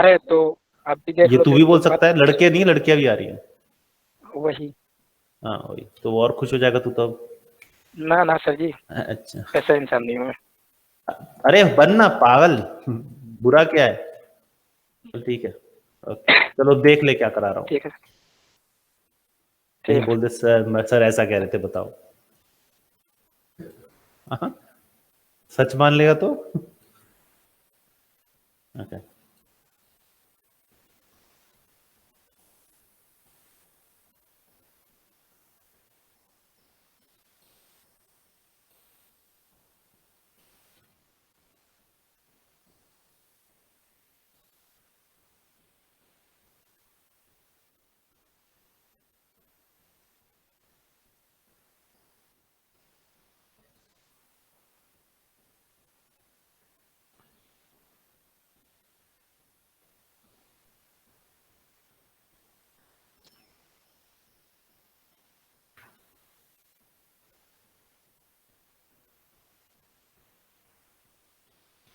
है तो आप भी देख ये लो तू फिर भी बोल तो बात। सकता है, लड़के नहीं लड़कियां भी आ रही है। वही। हाँ वही तो, और खुश हो जाएगा तू तो। ना ना सर जी, अच्छा। ऐसा इंसान नहीं हूँ मैं। अरे बनना पागल, बुरा क्या है। चल ठीक है, ओके। चलो देख ले क्या करा रहा हूँ। ठीक है। कहीं ठीक है। बोल दे सर, सर ऐसा कह रहे थे बताओ। हाँ, सच मान लेगा तो। ओके।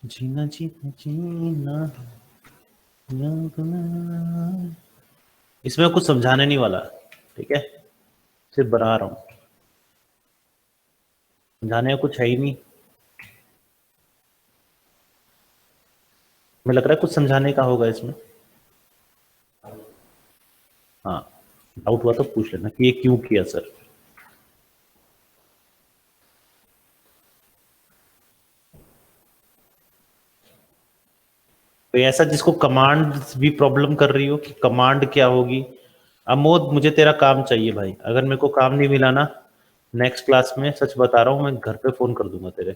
जीना जीना जीना, इसमें कुछ समझाने नहीं वाला, ठीक है, सिर्फ बना रहा हूँ। समझाने का कुछ है ही नहीं। मुझे लग रहा है कुछ समझाने का होगा इसमें। हाँ, डाउट हुआ तो पूछ लेना कि ये क्यों किया सर। तो ऐसा जिसको कमांड भी प्रॉब्लम कर रही हो कि कमांड क्या होगी। अमोद मुझे तेरा काम चाहिए भाई, अगर मेरे को काम नहीं मिला ना नेक्स्ट क्लास में, सच बता रहा हूँ, मैं घर पे फोन कर दूंगा तेरे।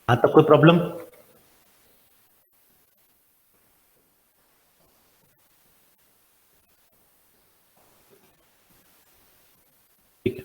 हाँ तब कोई प्रॉब्लम। ठीक है।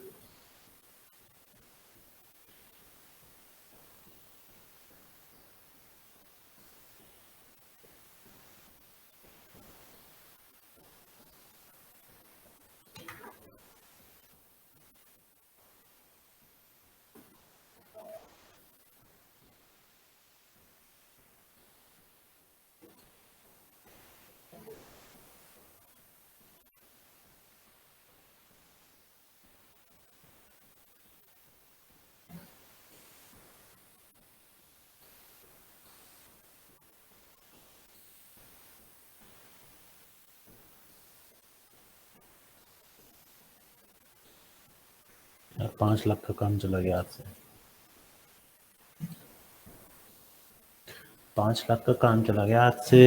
5 लाख का काम चला गया हाथ से। 5 लाख का काम चला गया हाथ से।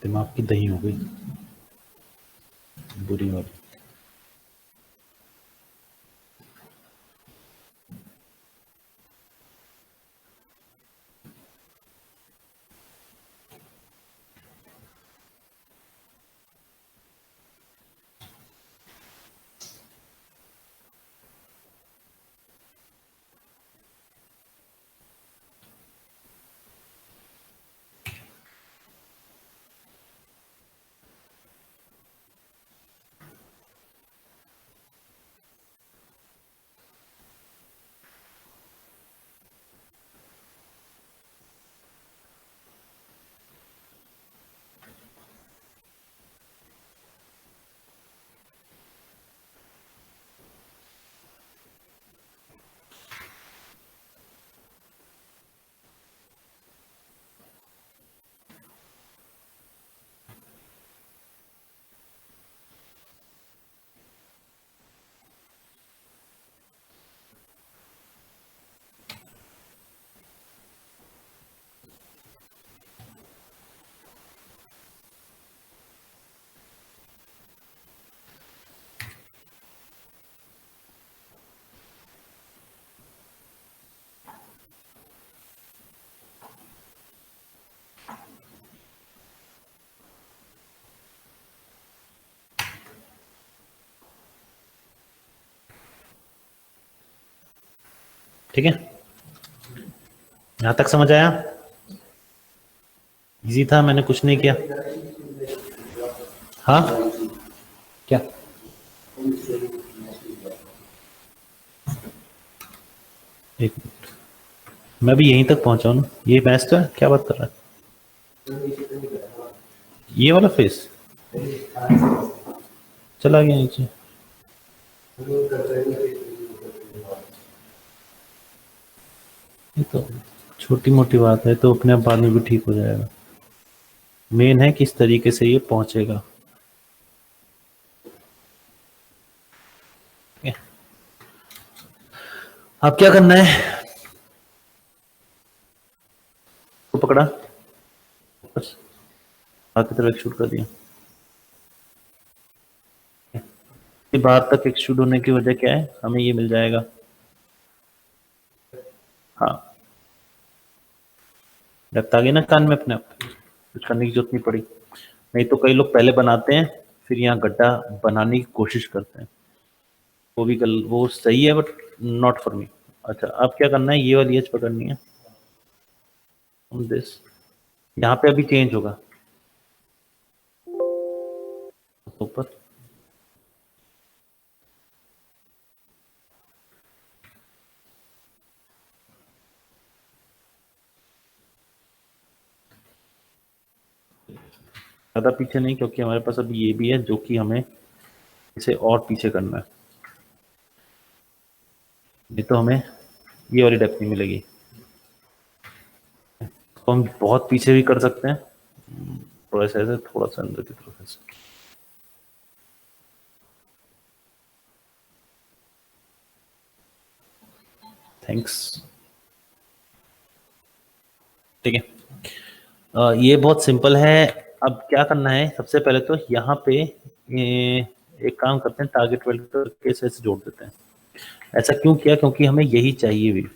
दिमाग की दही हो गई, बुरी वाली। ठीक है, यहां तक समझ आया? इजी था, मैंने कुछ नहीं किया। हाँ क्या? एक मिनट, मैं भी यहीं तक पहुंचा हूं ना। ये मैच तो है, क्या बात कर रहा है? ये वाला फेस चला गया नीचे। ये तो छोटी मोटी बात है, तो अपने आप बाद में भी ठीक हो जाएगा। मेन है किस तरीके से ये पहुंचेगा। अब क्या करना है? तो पकड़ा, बस बाकी तरफ शूट कर दिया। ये बाहर तक एक्सट्रूड होने की वजह क्या है? हमें ये मिल जाएगा। हाँ, लगता गया ना कान में अपने आप, कुछ करने की जरूरत नहीं पड़ी। नहीं तो कई लोग पहले बनाते हैं, फिर यहाँ गड्ढा बनाने की कोशिश करते हैं, वो भी वो सही है, बट नॉट फॉर मी। अच्छा, अब क्या करना है? ये वाली एज पकड़नी है, दिस। यहाँ पे अभी चेंज होगा ऊपर। ज्यादा पीछे नहीं, क्योंकि हमारे पास अभी ये भी है जो कि हमें इसे और पीछे करना है। नहीं तो हमें ये वाली डेप्थ नहीं मिलेगी। तो हम बहुत पीछे भी कर सकते हैं, थोड़ा सा ऐसे, थोड़ा सा अंदर की तरफ ऐसे। थैंक्स। ठीक है, ये बहुत सिंपल है। अब क्या करना है? सबसे पहले तो यहाँ पे एक काम करते हैं, टारगेट वेल्ड करके इसे ऐसे जोड़ देते हैं। ऐसा क्यों किया? क्योंकि हमें यही चाहिए भी।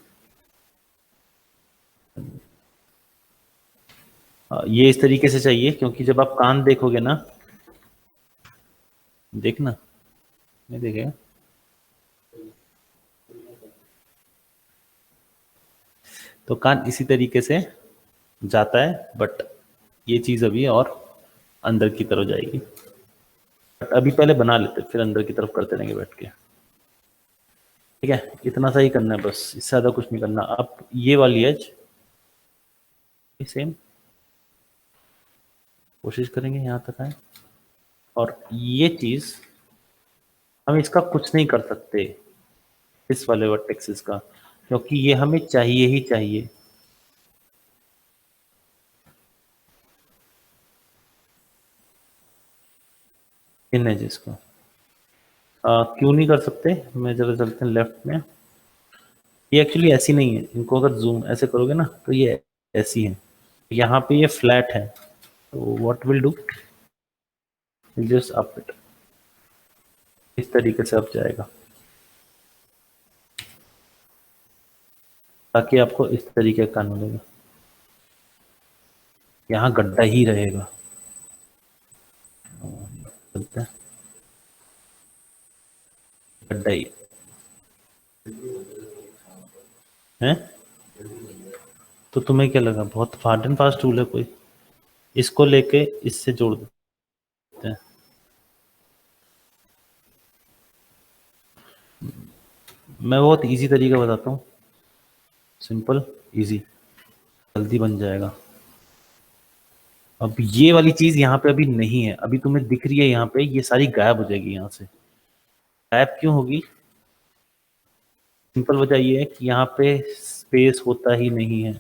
ये इस तरीके से चाहिए, क्योंकि जब आप कान देखोगे ना, देखना, नहीं देखेगा तो कान इसी तरीके से जाता है, बट ये चीज अभी और अंदर की तरफ जाएगी। बट अभी पहले बना लेते, फिर अंदर की तरफ करते रहेंगे बैठ के। ठीक है, इतना सा ही करना है बस, इससे ज्यादा कुछ नहीं करना। अब ये वाली एज सेम कोशिश करेंगे यहाँ तक आए, और ये चीज हम इसका कुछ नहीं कर सकते, इस वाले वर्टेक्सिस का, क्योंकि ये हमें चाहिए ही चाहिए। इन एजेस को क्यों नहीं कर सकते? मैं जरा चलते हैं लेफ्ट में। ये एक्चुअली ऐसी नहीं है, इनको अगर जूम ऐसे करोगे ना तो ये ऐसी है। यहाँ पे ये फ्लैट है, तो what will do, just up it, इस तरीके से अप जाएगा, ताकि आपको इस तरीके का कान मिलेगा। यहाँ गड्ढा ही रहेगा। चलते हैं, गड्ढा ही है। तो तुम्हें क्या लगा बहुत हार्ड एंड फास्ट टूल है कोई? इसको लेके इससे जोड़ देते हैं। मैं बहुत इजी तरीका बताता हूँ, सिंपल इजी, जल्दी बन जाएगा। अब ये वाली चीज यहाँ पे अभी नहीं है, अभी तुम्हें दिख रही है यहाँ पे, ये सारी गायब हो जाएगी। यहाँ से गायब क्यों होगी? सिंपल वजह ये है कि यहाँ पे स्पेस होता ही नहीं है,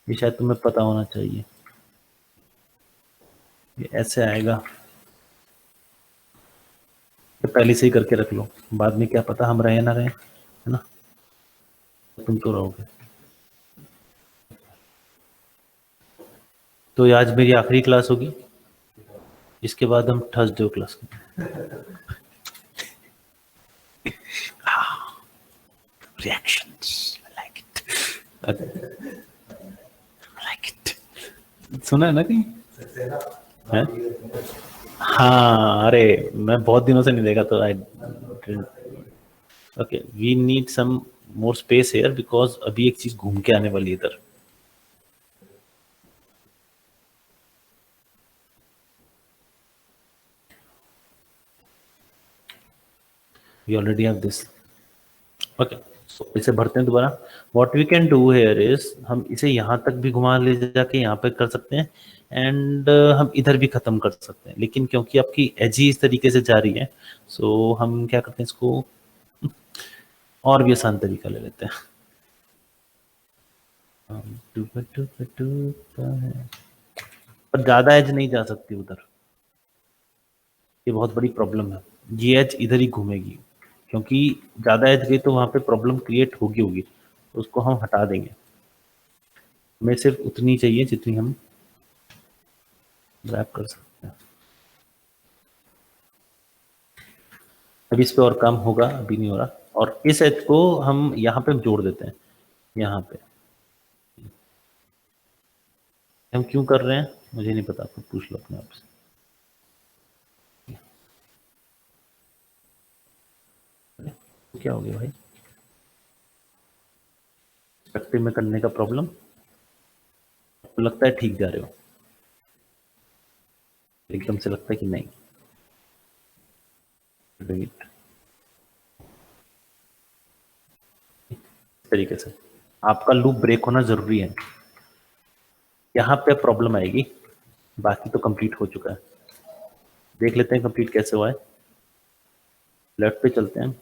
ये शायद तुम्हें पता होना चाहिए। ये ऐसे आएगा, तो पहले से ही करके रख लो, बाद में क्या पता हम रहे ना रहे, है ना? तुम तो रहोगे। तो ये आज मेरी आखिरी क्लास होगी, इसके बाद हम Thursday class reactions, I like it, I like it. सुना है ना कहीं है? हाँ, अरे मैं बहुत दिनों से नहीं देखा, तो I okay, we need some more space here because अभी एक चीज घूम के आने वाली है इधर. We already have this. Okay. So इसे भरते हैं दोबारा. What we can do here is हम इसे यहाँ तक भी घुमा ले जाके यहाँ पे कर सकते हैं एंड हम इधर भी खत्म कर सकते हैं, लेकिन क्योंकि आपकी एज ही इस तरीके से जा रही है सो हम क्या करते हैं इसको और भी आसान तरीका ले लेते हैं. पर ज्यादा एज नहीं जा सकती उधर, ये बहुत बड़ी प्रॉब्लम है. ये एज इधर ही घूमेगी क्योंकि ज्यादा एज गई तो वहां पे प्रॉब्लम क्रिएट होगी तो उसको हम हटा देंगे. हमें सिर्फ उतनी चाहिए जितनी हम रैप कर सकते हैं. अभी इस पे और काम होगा, अभी नहीं हो रहा. और इस एज को हम यहाँ पे जोड़ देते हैं. यहाँ पे हम क्यों कर रहे हैं मुझे नहीं पता, आपको पूछ लो अपने आप से. क्या हो गया भाई पर्सपेक्टिव में करने का प्रॉब्लम? आपको लगता है ठीक जा रहे हो, एकदम से लगता है कि नहीं. वेट इस तरीके से आपका लूप ब्रेक होना जरूरी है. यहाँ पे प्रॉब्लम आएगी, बाकी तो कंप्लीट हो चुका है. देख लेते हैं कंप्लीट कैसे हुआ है. लेफ्ट पे चलते हैं,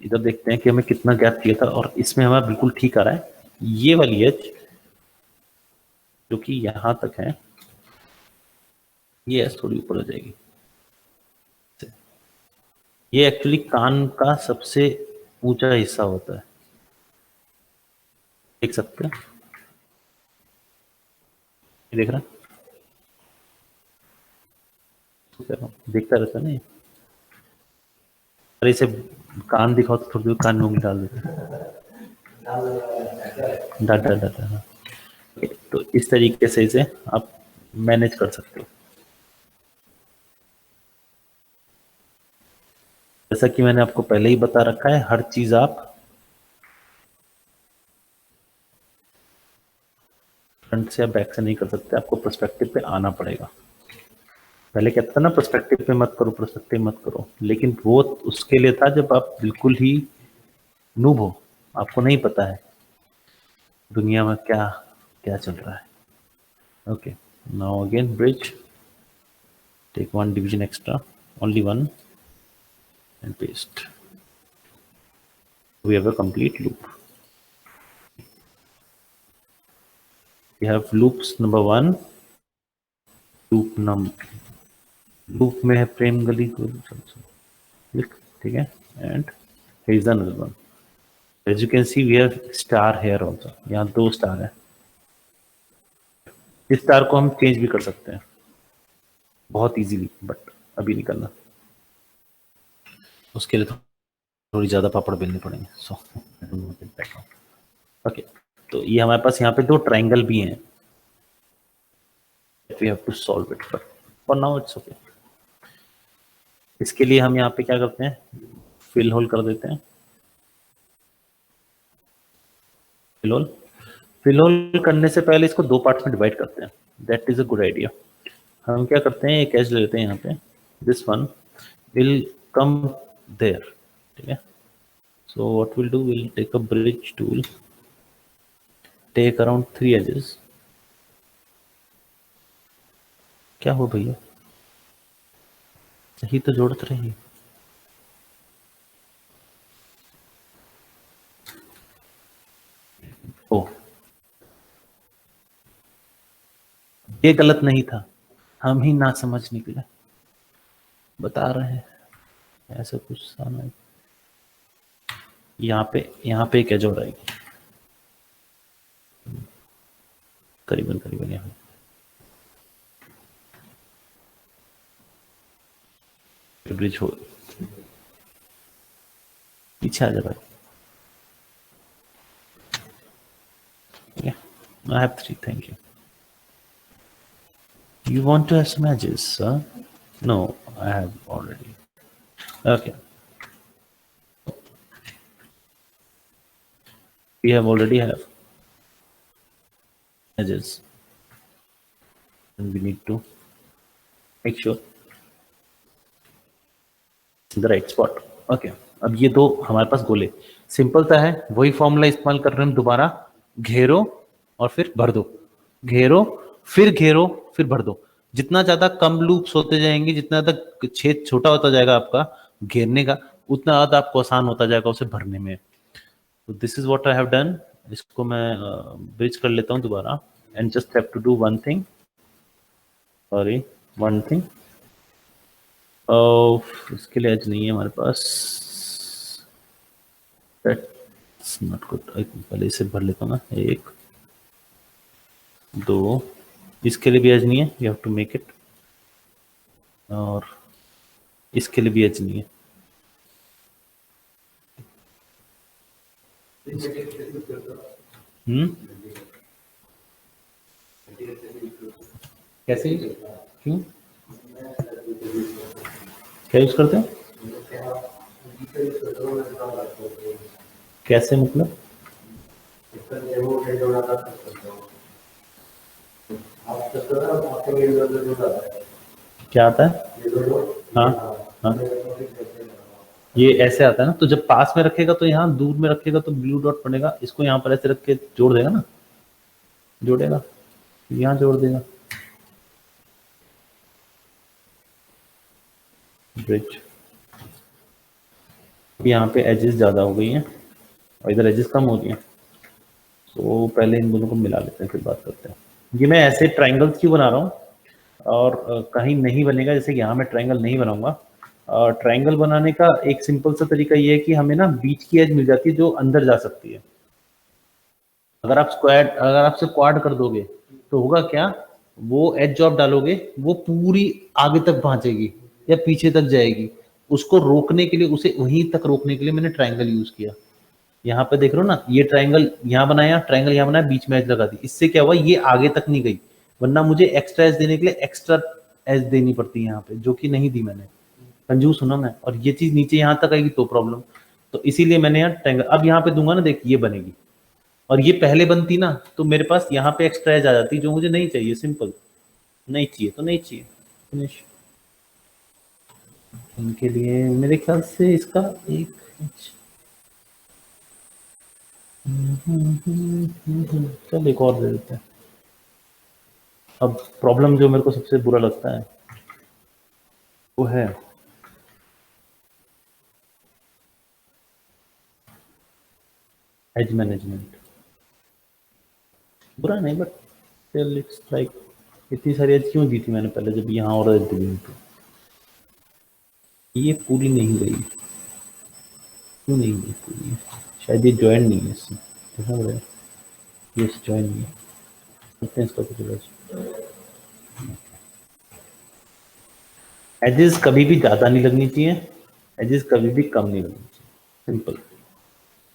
इधर देखते हैं कि हमें कितना गैप चाहिए था और इसमें हमें बिल्कुल ठीक आ रहा है. ये वाली एज जो कि यहाँ तक है ये एज थोड़ी ऊपर आ जाएगी. ये एक्चुअली कान का सबसे ऊंचा हिस्सा होता है, देख सकते हैं. देख रहा देखता रहता नहीं. अरे इसे कान दिखाओ तो थोड़ी देर कान में उंगली डाल देते डाटा डाटा. हाँ तो इस तरीके से इसे आप मैनेज कर सकते हो. जैसा कि मैंने आपको पहले ही बता रखा है, हर चीज आप फ्रंट से या बैक से नहीं कर सकते, आपको पर्सपेक्टिव पे आना पड़ेगा. पहले कहता था ना पर्सपेक्टिव पे मत करो, पर्सपेक्टिव मत करो, लेकिन वो उसके लिए था जब आप बिल्कुल ही नूब हो, आपको नहीं पता है दुनिया में क्या क्या चल रहा है. Okay now again bridge, take one division extra, only one and paste. We have a complete loop. We have loops number 1, loop में है प्रेम गली को ठीक है, and here is another one. As you can see we have star here also. यहाँ 2 star है. इस star को हम चेंज भी कर सकते हैं बहुत इजीली, बट अभी नहीं करना, उसके लिए थोड़ी ज्यादा पापड़ बेलने पड़ेंगे. सो ओके तो ये हमारे पास यहाँ पे 2 ट्रायंगल भी हैं. We have to solve it, but for now it's okay. इसके लिए हम यहाँ पे क्या करते हैं, फिल होल कर देते हैं. फिल होल करने से पहले इसको 2 पार्ट्स में डिवाइड करते हैं. That is a good idea. हम क्या करते हैं, एक एज ले लेते हैं यहाँ पे. This one will come there, ठीक है. So what we'll do, we'll take a bridge tool, take around 3 edges. क्या हो भैया, सही तो जोड़त रही. ओ ये गलत नहीं था, हम ही ना समझ निकले, बता रहे हैं ऐसा कुछ सामने. यहाँ पे एक एज और आएगी करीबन करीबन यहाँ. ब्रिज हो पीछे आ जा भाई. I have 3, thank you. You want to have some edges, huh? No, I have already. Okay. we have already have edges and we need to make sure the right spot. Okay अब ये दो हमारे पास गोले simple सा है, वही formula इस्तेमाल कर रहे हैं हम दोबारा, घेरो और फिर भर दो, घेरो फिर भर दो। जितना ज्यादा कम लूप्स होते जाएंगे, जितना ज्यादा छेद छोटा होता जाएगा आपका घेरने का, उतना ज्यादा आपको आसान होता जाएगा उसे भरने में। तो this is what I have done. इसको मैं ब्रिज कर लेता हूँ दोबारा and just have to do one thing, sorry one thing. इसके लिए एज नहीं है हमारे पास, दैट्स नॉट गुड। पहले इसे भर लेता हूँ ना, 1 2, इसके लिए भी एज नहीं है, you have to make it, और इसके लिए भी एज नहीं है। कैसे, क्यों, क्या यूज करते हैं, कैसे मतलब, क्या आता है, हाँ हाँ ये ऐसे आता है ना, तो जब पास में रखेगा तो यहाँ, दूर में रखेगा तो ब्लू डॉट बनेगा, इसको यहाँ पर ऐसे रख के जोड़ देगा ना, जोड़ेगा, यहाँ जोड़ देगा, ब्रिज। यहाँ पे एजेस ज्यादा हो गई हैं और इधर एजेस कम हो गई हैं, तो पहले इन दोनों को मिला लेते हैं फिर बात करते हैं। ये मैं ऐसे ट्राइंगल्स क्यों बना रहा हूँ, और कहीं नहीं बनेगा, जैसे कि यहाँ मैं ट्राइंगल नहीं बनाऊंगा। ट्राइंगल बनाने का एक सिंपल सा तरीका ये है कि हमें ना बीच की एज मिल जाती है जो अंदर जा सकती है। अगर आप से क्वाड कर दोगे तो होगा क्या, वो एज जो आप डालोगे वो पूरी आगे तक पहुंचेगी या पीछे तक जाएगी, उसको रोकने के लिए, उसे वहीं तक रोकने के लिए मैंने ट्राइंगल यूज किया। यहाँ पे देख रहे हो ना, ये ट्राइंगल यहाँ बनाया, ट्राइंगल यहाँ बनाया, बीच में एज लगा दी, इससे क्या हुआ, ये आगे तक नहीं गई, वरना मुझे एक्स्ट्रा एज देने के लिए एक्स्ट्रा एज देनी पड़ती है यहाँ पे, जो कि नहीं दी मैंने, कंजूस हूं ना मैं, और ये चीज नीचे यहाँ तक आएगी तो प्रॉब्लम, तो इसीलिए मैंने यहाँ ट्राइंगल, अब यहाँ पे दूंगा ना, देख ये बनेगी, और ये पहले बनती ना तो मेरे पास यहाँ पे एक्स्ट्रा एज आ जाती जो मुझे नहीं चाहिए, सिंपल, नहीं चाहिए तो नहीं चाहिए, फिनिश। इनके लिए मेरे ख्याल से इसका 1 इंच, चल एक और दे देते हैं। अब प्रॉब्लम जो मेरे को सबसे बुरा लगता है वो है एज मैनेजमेंट। बुरा नहीं, बट स्टिल इट्स लाइक, इतनी सारी एज क्यों दी थी मैंने पहले, जब यहाँ और एज दी थी, ये पूरी नहीं गई, क्यों नहीं गई पूरी, शायद ये ज्वाइन नहीं है इससे, देखा मेरा, ये ज्वाइन नहीं है, करते हैं इसका कुछ। एजेस कभी भी ज्यादा नहीं लगनी चाहिए, एजेस कभी भी कम नहीं लगनी चाहिए, सिंपल।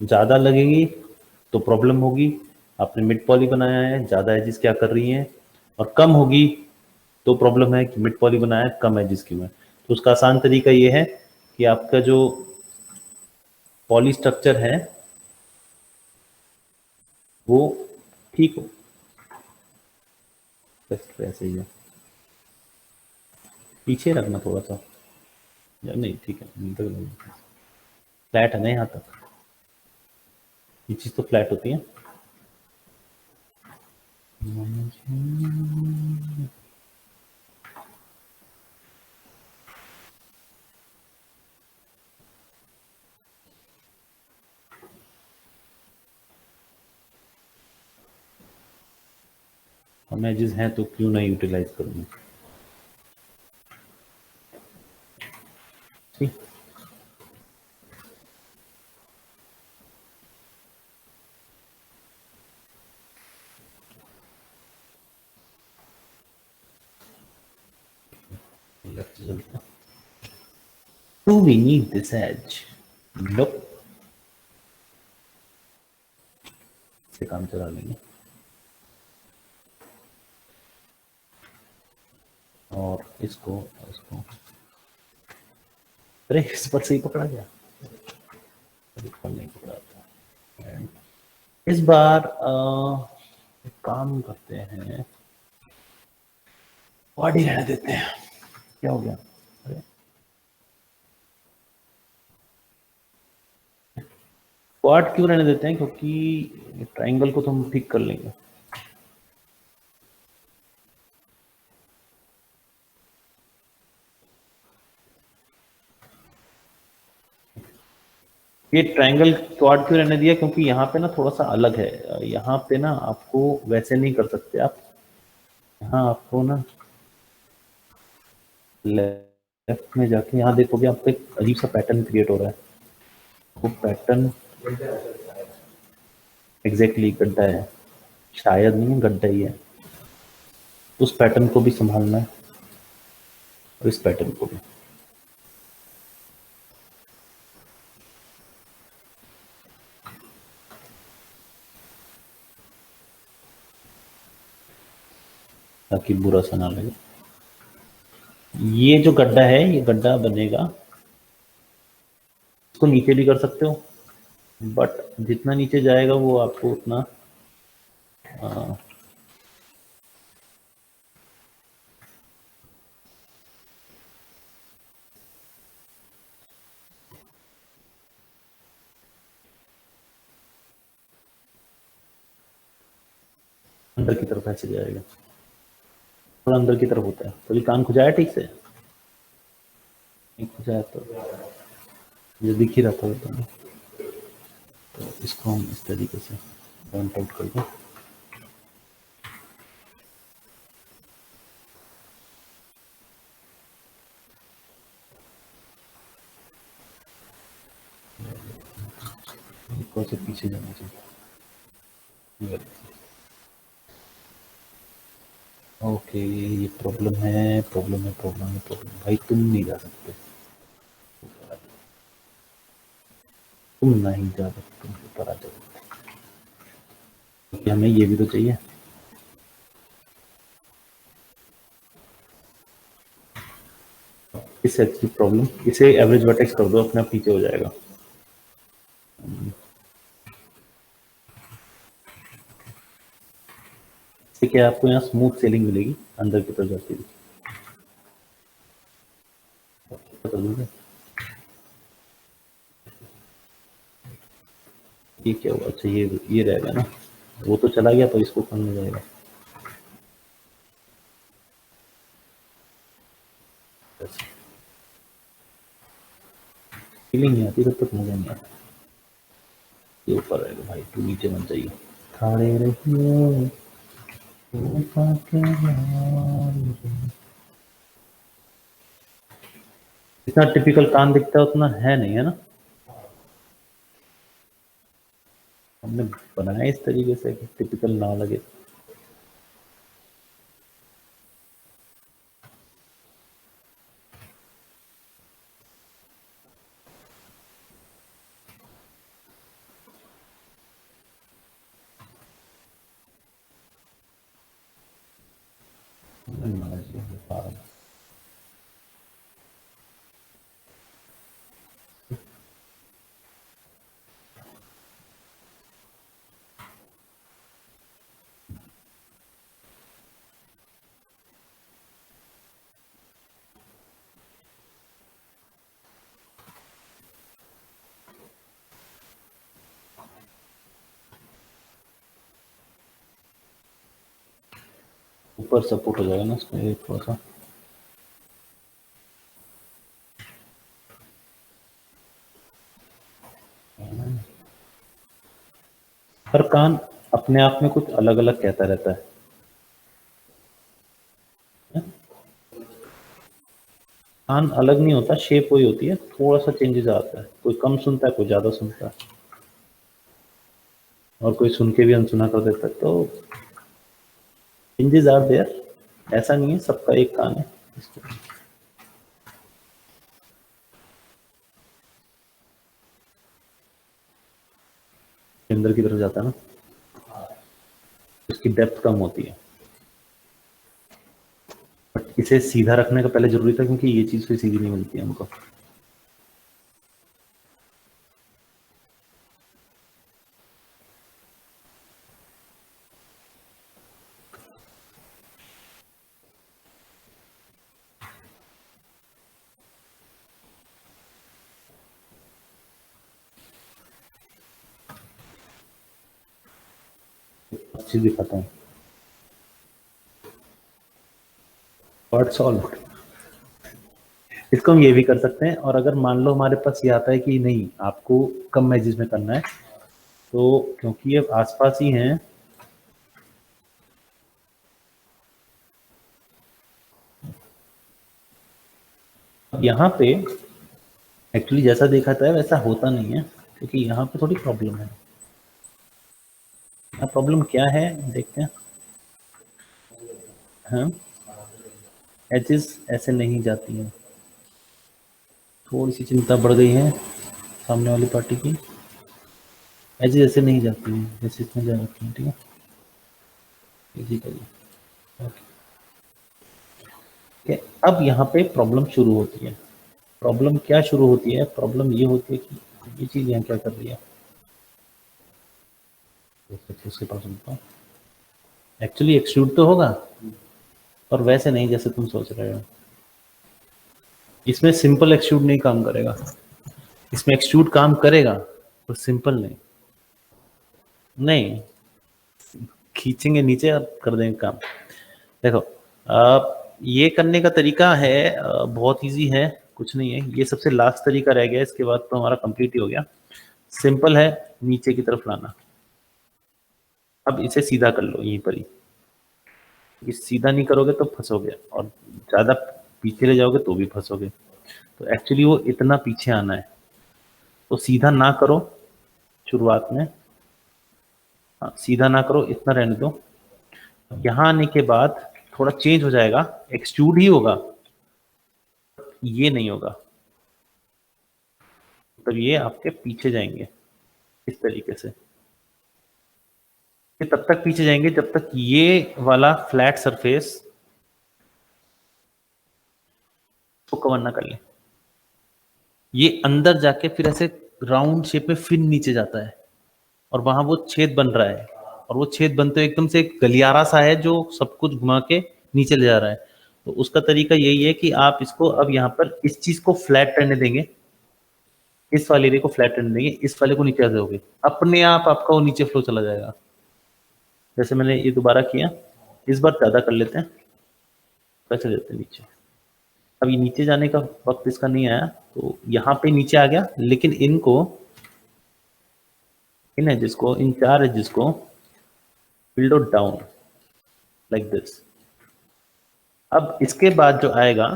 ज्यादा लगेगी तो प्रॉब्लम होगी, आपने मिड पॉली बनाया है, ज्यादा एजेस क्या कर रही हैं, और कम होगी तो प्रॉब्लम है कि मिड पॉली बनाया है, कम एजेस क्यों है। तो उसका आसान तरीका ये है कि आपका जो पॉली स्ट्रक्चर है वो ठीक हो, बस ऐसे ही है, पीछे रखना थोड़ा सा, या नहीं ठीक है, फ्लैट है ना यहाँ तक, ये चीज तो फ्लैट होती है। हम एजेस हैं तो क्यों नहीं यूटिलाइज करूंगा, ठीक। Do we need this edge? Nope. से काम चला लेंगे, और इसको अरे इस पर सही पकड़ा गया, इस पर नहीं पकड़ा था, इस बार एक काम करते हैं, बॉडी रहने देते हैं। क्या हो गया? अरे क्वाड क्यों रहने देते हैं? क्योंकि ट्रायंगल को तो हम ठीक कर लेंगे। ये ट्रायंगल क्वाड क्यों रहने दिया? क्योंकि यहाँ पे ना थोड़ा सा अलग है। यहाँ पे ना आपको वैसे नहीं कर सकते आप। यहाँ आपको ना लेफ्ट में जाके यहाँ देखोगे, आपको एक अजीब सा पैटर्न क्रिएट हो रहा है। वो पैटर्न एग्जैक्टली गड्ढा है, शायद नहीं है, गड्ढा ही है। उस पैटर्न को भी संभालना है और इस पैटर्न को भी। ताकि बुरा सा ना लगे। ये जो गड्ढा है, ये गड्ढा बनेगा, इसको नीचे भी कर सकते हो, बट जितना नीचे जाएगा वो आपको उतना अंदर की तरफ ऐसे जाएगा, थोड़ा अंदर की तरफ होता है। तो ये कान खुजाया ठीक से, नहीं खुजाया तो ये दिख ही रहा था तो इसको हम इस तरीके से पॉइंट आउट कर दें। इसको से पीछे जाना चाहिए। ओके, ये प्रॉब्लम है, प्रॉब्लम है, प्रॉब्लम है, प्रॉब्लम। भाई तुम नहीं जा सकते, तुम नहीं जा सकते, तुम ऊपर आ जाओ, क्योंकि हमें ये भी तो चाहिए। इस एक्स की प्रॉब्लम, इसे एवरेज वर्टेक्स कर दो, अपने आप पीछे हो जाएगा। इससे क्या आपको यहाँ स्मूथ सेलिंग मिलेगी अंदर की तरफ जाती हुई। पता दोगे ये क्या हुआ? अच्छा, ये रहेगा ना, वो तो चला गया, तो इसको करने जाएगा। फीलिंग नहीं आती तब तक मजा नहीं आता। ये ऊपर रहेगा भाई, तू नीचे मत जाइए। खड़े रहिए जितना टिपिकल कान दिखता है उतना है नहीं, है ना? हमने बनाया इस तरीके से कि टिपिकल ना लगे। ऊपर सपोर्ट हो जाएगा ना इसमें थोड़ा सा। हर कान अपने आप में कुछ अलग अलग कहता रहता है। कान अलग नहीं होता, शेप वही होती है, थोड़ा सा चेंजेस आता है। कोई कम सुनता है, कोई ज्यादा सुनता है, और कोई सुन के भी अनसुना कर देता है। तो चेंजेस आर देयर, ऐसा नहीं है सबका एक कान है। इसको अंदर की तरफ जाता है ना, इसकी डेप्थ कम होती है। बट इसे सीधा रखने का पहले जरूरी था, क्योंकि ये चीज फिर सीधी नहीं मिलती है हमको। चीज दिखाता हूँ। वर्ड सॉल्व, इसको हम ये भी कर सकते हैं। और अगर मान लो हमारे पास ये आता है कि नहीं आपको कम एजेस में करना है, तो क्योंकि ये आसपास ही हैं, यहाँ पे एक्चुअली जैसा देखा था वैसा होता नहीं है, क्योंकि यहाँ पे थोड़ी प्रॉब्लम है। प्रॉब्लम क्या है देखते हैं। हाँ, एजेस ऐसे नहीं जाती हैं, थोड़ी सी चिंता बढ़ गई है सामने वाली पार्टी की। एजेस ऐसे नहीं जाती हैं जैसे इसमें जा रखी है, ठीक है। इजी करिए, ओके। अब यहाँ पे प्रॉब्लम शुरू होती है। प्रॉब्लम क्या शुरू होती है? प्रॉब्लम ये होती है कि ये चीज यहाँ क्या कर रही है। उसके पास उनका एक्चुअली एक्सट्रूड तो होगा, और वैसे नहीं जैसे तुम सोच रहे हो। इसमें सिंपल एक्सट्रूड नहीं काम करेगा, इसमें एक्सट्रूड काम करेगा पर सिंपल नहीं। नहीं, खींचेंगे नीचे और कर देंगे काम। देखो, ये करने का तरीका है, बहुत इजी है, कुछ नहीं है। ये सबसे लास्ट तरीका रह गया, इसके बाद तो हमारा कंप्लीट ही हो गया। सिंपल है, नीचे की तरफ लाना। अब इसे सीधा कर लो यहीं पर ही। ये सीधा नहीं करोगे तो फंसोगे, और ज़्यादा पीछे ले जाओगे तो भी फंसोगे। तो एक्चुअली वो इतना पीछे आना है, तो सीधा ना करो शुरुआत में। हाँ, सीधा ना करो, इतना रहने दो। यहाँ आने के बाद थोड़ा चेंज हो जाएगा, एक्सट्रूड ही होगा, ये नहीं होगा। तो ये आपके पीछे जाएंगे इस तरीके से। ये तब तक पीछे जाएंगे जब तक ये वाला फ्लैट सरफेस को कवर ना कर ले। ये अंदर जाके फिर ऐसे राउंड शेप में फिर नीचे जाता है, और वहां वो छेद बन रहा है, और वो छेद बनते एकदम से एक गलियारा सा है जो सब कुछ घुमा के नीचे ले जा रहा है। तो उसका तरीका यही है कि आप इसको अब यहाँ पर इस चीज को फ्लैट रहने देंगे, इस वाले एरिया को फ्लैट रहने देंगे, इस वाले को नीचे आ जाओगे, अपने आप आपका वो नीचे फ्लो चला जाएगा। जैसे मैंने ये दोबारा किया, इस बार ज्यादा कर लेते हैं, चले जाते हैं नीचे। अब ये नीचे जाने का वक्त इसका नहीं आया, तो यहाँ पे नीचे आ गया, लेकिन इनको, इन एजेस को, इन चार एजेस को बिल्डो डाउन लाइक दिस। अब इसके बाद जो आएगा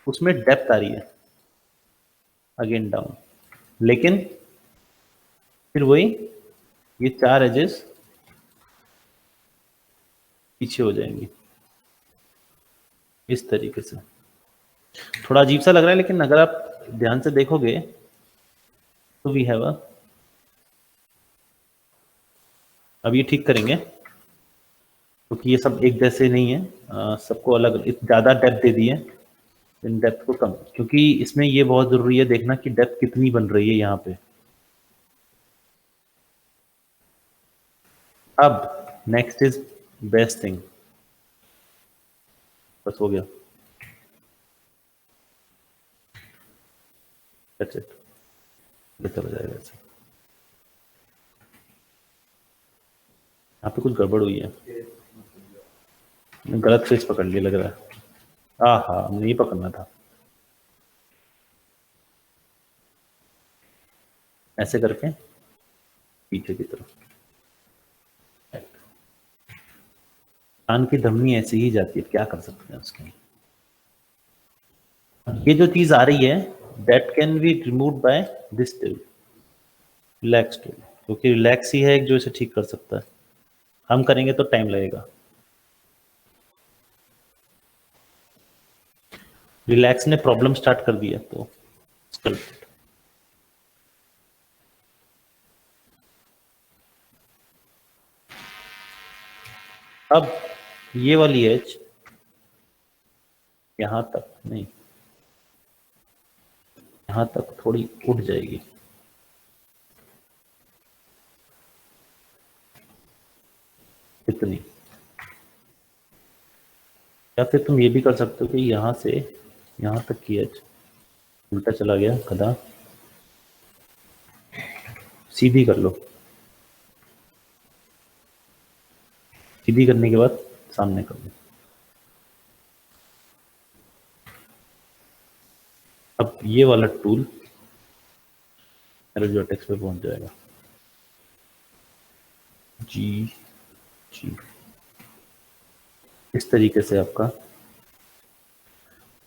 उसमें डेप्थ आ रही है, अगेन डाउन, लेकिन फिर वही ये चार एजेस पीछे हो जाएंगी इस तरीके से। थोड़ा अजीब सा लग रहा है, लेकिन अगर आप ध्यान से देखोगे तो वी हैव अब ये ठीक करेंगे, क्योंकि ये सब एक जैसे नहीं है, सबको अलग ज़्यादा डेप्थ दे दी है, इन डेप्थ को कम, क्योंकि इसमें ये बहुत ज़रूरी है देखना कि डेप्थ कितनी बन रही है यहाँ पे। अब नेक्स्ट इज बेस्ट थिंग, बस हो गया, दैट्स इट, बेहतर हो जाएगा ऐसे। यहाँ पे कुछ गड़बड़ हुई है, गलत फेस पकड़ लिया लग रहा है। हाँ, नहीं पकड़ना था, ऐसे करके पीछे की तरफ। कान की धमनी ऐसे ही जाती है, क्या कर सकते हैं उसके। ये जो चीज आ रही है, that can be remove by this tool, relax tool, क्योंकि रिलैक्स ही है एक जो इसे ठीक कर सकता है। हम करेंगे तो टाइम लगेगा। रिलैक्स ने प्रॉब्लम स्टार्ट कर दिया, तो अब ये वाली एज यहां तक नहीं, यहां तक थोड़ी उठ जाएगी, इतनी। या फिर तुम ये भी कर सकते हो कि यहां से यहां तक की एज उल्टा चला गया गधा, सीधी कर लो। सीधी करने के बाद सामने कर दो। अब ये वाला टूल मेरे वर्टेक्स पे पहुंच जाएगा। जी जी, इस तरीके से आपका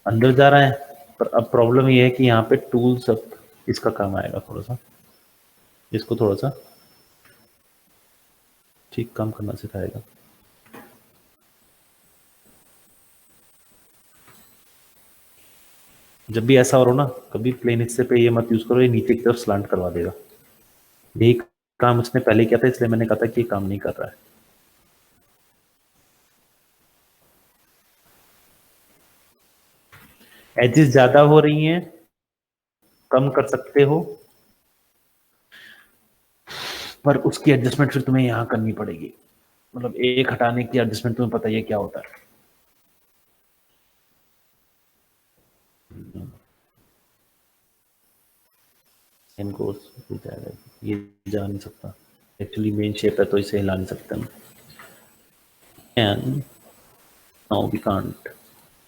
अंदर जा रहा है। पर अब प्रॉब्लम ये है कि यहाँ पे टूल सब इसका काम आएगा, थोड़ा सा इसको थोड़ा सा ठीक काम करना सिखाएगा। जब भी ऐसा हो रहा हो ना, कभी प्लेन हिस्से पे ये मत यूज करो, ये नीचे की तरफ स्लांट करवा देगा। यही काम उसने पहले किया था, इसलिए मैंने कहा था कि ये काम नहीं कर रहा है। एजेस ज्यादा हो रही हैं, कम कर सकते हो, पर उसकी एडजस्टमेंट फिर तुम्हें यहां करनी पड़ेगी। मतलब एक हटाने की एडजस्टमेंट तुम्हें पता ही है क्या होता है। इनको ये जा नहीं सकता, एक्चुअली मेन शेप है तो इसे हिला नहीं सकते हम। एंड नाउ वी कांट,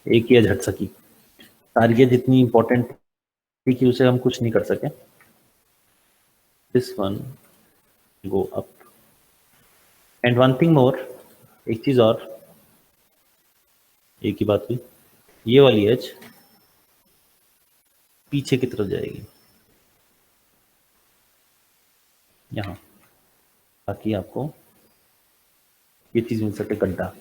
एक ही एज हट सकी, सारी एज इतनी इंपॉर्टेंट थी कि उसे हम कुछ नहीं कर सके। This one go up. And one thing more, एक चीज और, एक ही बात हुई, ये वाली एज पीछे की तरफ जाएगी यहाँ, ताकि आपको ये चीज मिल सके, गड्ढा।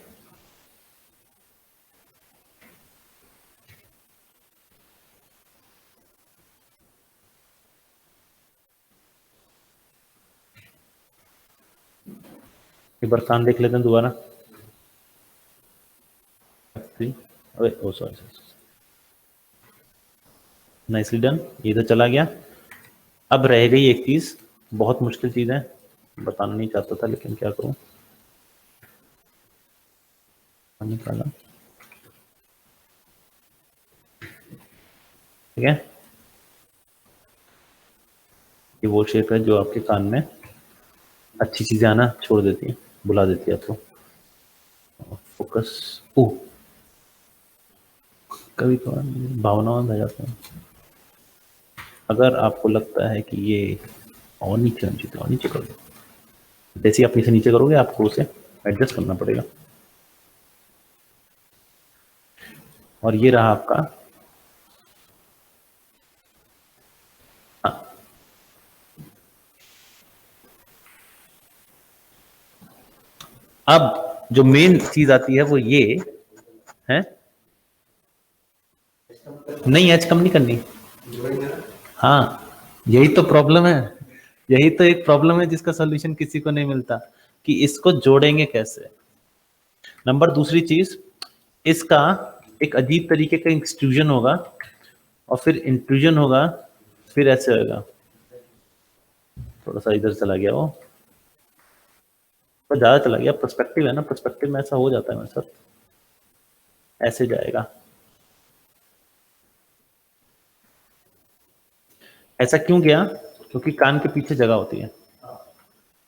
एक बार कान देख लेते हैं दोबारा। अरे ओ सॉरी, नाइसली डन, ये तो चला गया। अब रह गई एक चीज, बहुत मुश्किल चीज है, बताना नहीं चाहता था लेकिन क्या करूं, निकाला। ठीक है, ये वो शेप है जो आपके कान में अच्छी चीजें आना छोड़ देती है, बुला देती है आपको। फोकस, ओ कभी कभार भावनाओं में जाते हैं। अगर आपको लगता है कि ये और नीचे होनी चाहिए, और नीचे कर दो। जैसे ही आप नीचे करोगे आपको उसे एडजस्ट करना पड़ेगा। और ये रहा आपका, हाँ, अब जो मेन चीज आती है वो ये है, नहीं एज कम नहीं करनी। हाँ, यही तो प्रॉब्लम है, यही तो एक प्रॉब्लम है जिसका सोल्यूशन किसी को नहीं मिलता कि इसको जोड़ेंगे कैसे। नंबर दूसरी चीज, इसका एक अजीब तरीके का एक्सट्रूजन होगा और फिर इंट्रूजन होगा, फिर ऐसे होगा। थोड़ा सा इधर चला गया वो, तो ज्यादा चला गया। पर्सपेक्टिव है ना, पर्सपेक्टिव में ऐसा हो जाता है मेरे साथ, ऐसे जाएगा। ऐसा क्यों गया? क्योंकि कान के पीछे जगह होती है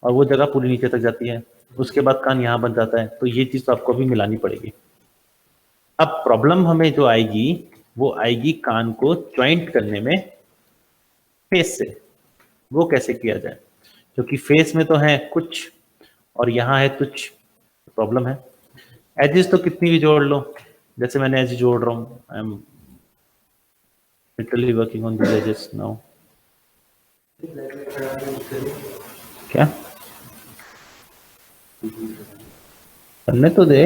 और वो जगह पूरी नीचे तक जाती है, उसके बाद कान यहाँ बन जाता है, तो ये चीज तो आपको अभी मिलानी पड़ेगी। अब प्रॉब्लम हमें जो आएगी वो आएगी कान को ज्वाइंट करने में फेस से। वो कैसे किया जाए, क्योंकि फेस में तो है कुछ और यहाँ है कुछ, प्रॉब्लम है। एजेस तो कितनी भी जोड़ लो, जैसे मैंने एज जोड़ रहा हूँ, I am literally working on this edges now. क्या करने तो दे,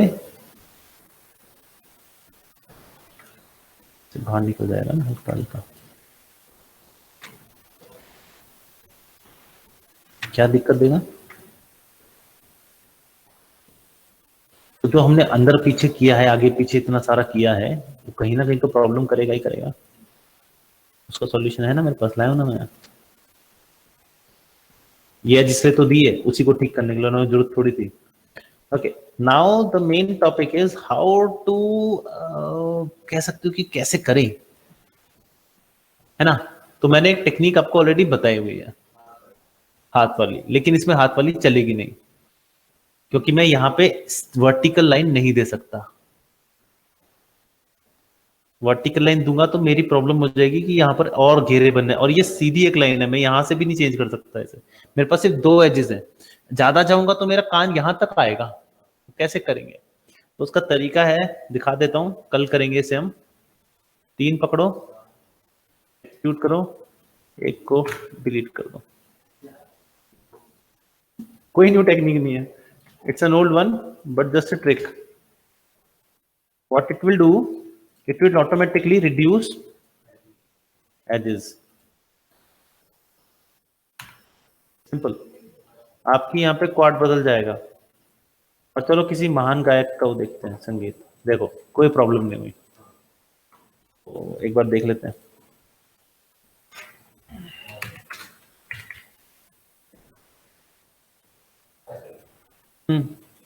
बाहर निकल जाएगा ना हल्का हल्का। क्या दिक्कत देगा? तो जो हमने अंदर पीछे किया है, आगे पीछे इतना सारा किया है, वो कहीं ना कहीं तो प्रॉब्लम करेगा ही करेगा। उसका सॉल्यूशन है ना मेरे पास, लाया हूं ना मैं। ये जिससे तो दी है उसी को ठीक करने के लिए उन्हें जरूरत थोड़ी थी। Okay, now the main topic is how to, कह सकते हो कि कैसे करें, है ना। तो मैंने एक टेक्निक आपको ऑलरेडी बताई हुई है, हाथ वाली, लेकिन इसमें हाथ वाली चलेगी नहीं। क्योंकि मैं यहाँ पे वर्टिकल लाइन नहीं दे सकता। वर्टिकल लाइन दूंगा तो मेरी प्रॉब्लम हो जाएगी कि यहाँ पर और घेरे बनने, और ये सीधी एक लाइन है, मैं यहाँ से भी नहीं चेंज कर सकता इसे। मेरे पास सिर्फ 2 एजेस हैं, ज्यादा जाऊंगा तो मेरा कान यहाँ तक आएगा, कैसे करेंगे? तो उसका तरीका है, दिखा देता हूँ, कल करेंगे इसे हम। 3 पकड़ो, एक्सक्यूट करो, एक को डिलीट कर दो। कोई न्यू टेक्निक नहीं है, it's an old one but just a trick. What it will do, it will automatically reduce edges. Simple, आपकी यहाँ पे क्वाड बदल जाएगा। और चलो किसी महान गायक का वो देखते हैं संगीत, देखो कोई प्रॉब्लम नहीं हुई, तो एक बार देख लेते हैं।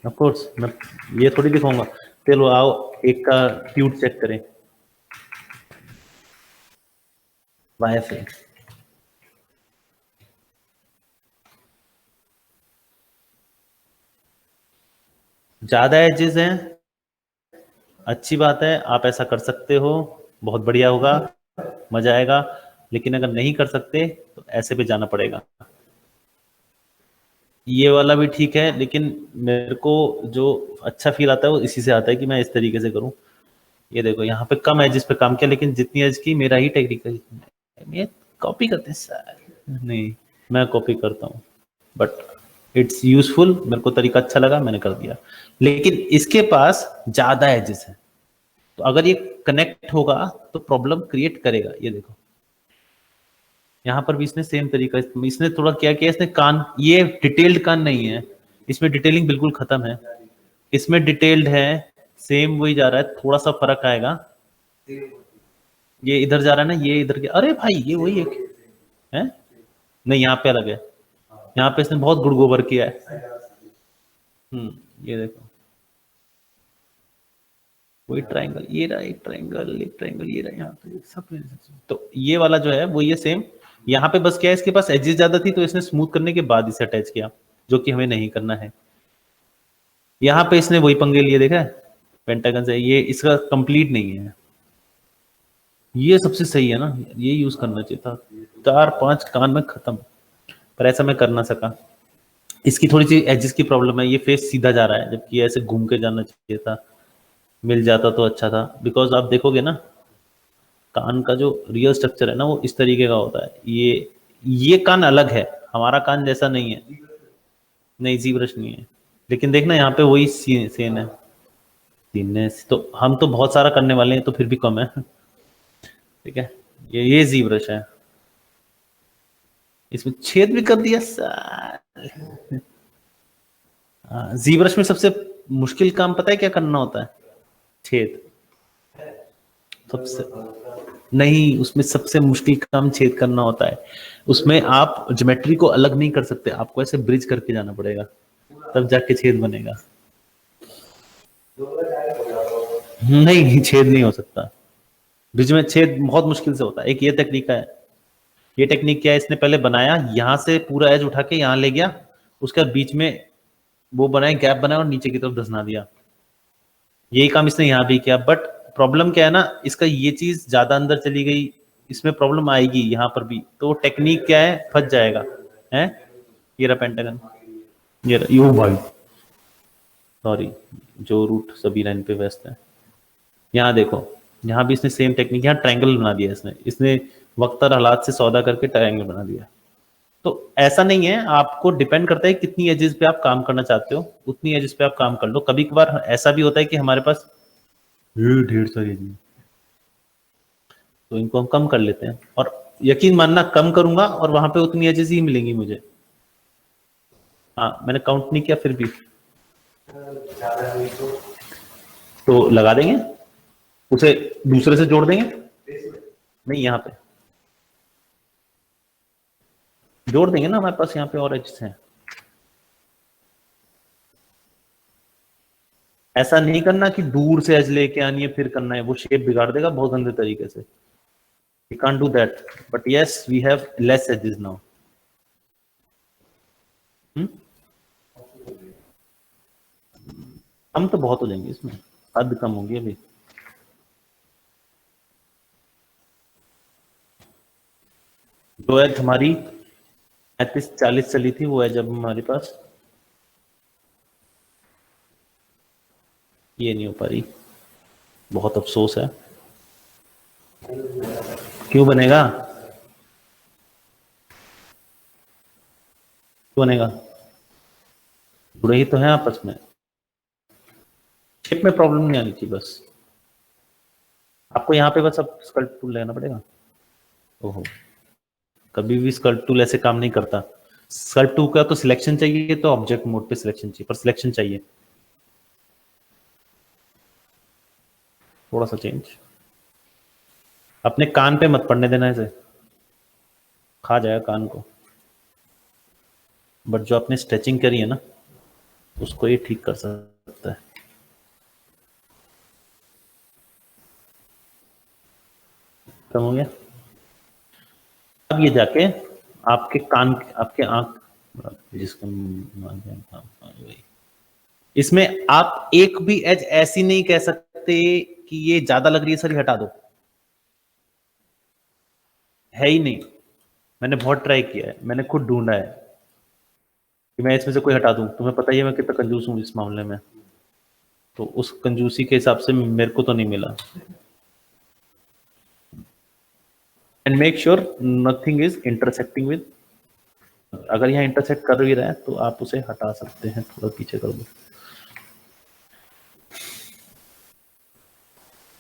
ऑफ कोर्स मैं ये थोड़ी दिखाऊंगा, चलो आओ एक का ट्यूट चेक करें। वाईफाई ज्यादा एजेस हैं, अच्छी बात है, आप ऐसा कर सकते हो, बहुत बढ़िया होगा, मजा आएगा। लेकिन अगर नहीं कर सकते तो ऐसे पे जाना पड़ेगा। ये वाला भी ठीक है, लेकिन मेरे को जो अच्छा फील आता है वो इसी से आता है कि मैं इस तरीके से करूं। ये देखो यहाँ पे कम एजेस पे काम किया, लेकिन जितनी एज की मेरा ही टेक्निक है। ये कॉपी करते हैं सर, नहीं मैं कॉपी करता हूँ, बट इट्स यूजफुल, मेरे को तरीका अच्छा लगा, मैंने कर दिया। लेकिन इसके पास ज्यादा एजेस है, तो अगर ये कनेक्ट होगा तो प्रॉब्लम क्रिएट करेगा। ये देखो यहाँ पर भी इसने सेम तरीका, इसने थोड़ा क्या किया, इसने कान, ये डिटेल्ड कान नहीं है, इसमें डिटेलिंग बिल्कुल खत्म है, इसमें डिटेल्ड है, सेम वही जा रहा है, थोड़ा सा फर्क आएगा। ये इधर जा रहा है ना, ये इधर गया, अरे भाई ये वही है नहीं, यहाँ पे अलग है, यहाँ पे इसने बहुत गुड़ गोबर किया है। ये देखो वही ट्रायंगल, ये रहा एक ट्रायंगल, एक ट्रायंगल, ये रहा यहाँ पे सब। तो ये वाला जो है वो ये सेम, यहाँ पे बस क्या है, इसके पास एजेस ज्यादा थी तो इसने स्मूथ करने के बाद इसे अटैच किया, जो कि हमें नहीं करना है। यहाँ पे इसने वही पंगे लिए, देखा है पेंटागन से, ये इसका कंप्लीट नहीं है। ये सबसे सही है ना, ये यूज करना चाहिए था, 4-5 कान में खत्म, पर ऐसा मैं कर ना सका। इसकी थोड़ी सी एजेस की प्रॉब्लम है, ये फेस सीधा जा रहा है, जबकि ऐसे घूम के जाना चाहिए था, मिल जाता तो अच्छा था। बिकॉज आप देखोगे ना, कान का जो रियल स्ट्रक्चर है ना वो इस तरीके का होता है। ये कान अलग है, हमारा कान जैसा नहीं है, नहीं जी ब्रश नहीं है, लेकिन देखना यहाँ पे वही सेम है, सीननेस। तो हम तो बहुत सारा करने वाले हैं, तो फिर भी कम है, ठीक है। ये जी ब्रश है, इसमें छेद भी कर दिया साल। जी ब्रश में सबसे मुश्किल काम पता है क्या करना होता है? छेद। सबसे नहीं, उसमें सबसे मुश्किल काम छेद करना होता है। उसमें आप ज्योमेट्री को अलग नहीं कर सकते, आपको ऐसे ब्रिज करके जाना पड़ेगा, तब जाके छेद बनेगा। नहीं, छेद नहीं हो सकता ब्रिज में, छेद बहुत मुश्किल से होता है। एक ये टेक्निक है, ये टेक्निक क्या है, इसने पहले बनाया, यहां से पूरा एज उठा के यहां ले गया, उसके बाद बीच में वो बनाया, गैप बनाया और नीचे की तरफ धंसना दिया। यही काम इसने यहाँ भी किया, बट प्रॉब्लम क्या है ना, इसका ये चीज ज्यादा अंदर चली गई, इसमें प्रॉब्लम आएगी यहाँ पर भी। तो टेक्निक क्या है, फंस जाएगा है। ये रहा पेंटागन, ये रहा, यो भाई सॉरी, जो रूट सभी लाइन पे व्यस्त है। यहाँ देखो, यहाँ भी इसने सेम टेक्निक, यहाँ ट्रायंगल बना दिया इसने वक्त और हालात से सौदा करके ट्रायंगल बना दिया। तो ऐसा नहीं है, आपको डिपेंड करता है कितनी एजेस पे आप काम करना चाहते हो, उतनी एजेस पे आप काम कर लो। कभी कभार ऐसा भी होता है कि हमारे पास ढेर सारी एजेस, तो इनको हम कम कर लेते हैं, और यकीन मानना कम करूंगा और वहां पे उतनी एजेस ही मिलेंगी मुझे। हाँ मैंने काउंट नहीं किया फिर भी, तो लगा देंगे उसे, दूसरे से जोड़ देंगे, नहीं यहाँ पे जोड़ देंगे ना, हमारे पास यहाँ पे और एजेस हैं। ऐसा नहीं करना कि दूर से एज लेके आनी है फिर करना है, वो शेप बिगाड़ देगा बहुत गंदे तरीके से। We can't do that, but yes, we have less edges now. कम तो बहुत हो जाएंगे इसमें, हद कम होगी अभी। जो एज हमारी 35-40 चली थी वो एज अब हमारे पास ये नहीं हो पा रही, बहुत अफसोस है। क्यों बनेगा, क्यों बनेगा, जुड़े ही तो हैं आपस में, शेप में प्रॉब्लम नहीं आनी चाहिए बस। आपको यहाँ पे बस अब स्कल्प टूल लेना पड़ेगा। ओहो, कभी भी स्कल्प टूल ऐसे काम नहीं करता। स्कल्प टूल का तो सिलेक्शन चाहिए, तो ऑब्जेक्ट मोड पे सिलेक्शन चाहिए, पर सिलेक्शन चाहिए। थोड़ा सा चेंज, अपने कान पे मत पड़ने देना, इसे खा जाएगा कान को। बट जो आपने स्ट्रेचिंग करी है ना, उसको ये ठीक कर सकता है। खत्म हो गया। अब ये जाके आपके कान, आपके आंख, जिसका इसमें आप एक भी एज ऐसी नहीं कह सकते कि ये ज्यादा लग रही है सर, ये हटा दो, है ही नहीं। मैंने बहुत ट्राई किया है, मैंने खुद ढूंढा है कि मैं इसमें से कोई हटा दूं। तुम्हें पता ही है मैं कितना कंजूस हूं इस मामले में, तो उस कंजूसी के हिसाब से मेरे को तो नहीं मिला। And make sure nothing is intersecting with, अगर यहाँ इंटरसेक्ट कर भी रहा है तो आप उसे हटा सकते हैं, थोड़ा पीछे कर दो।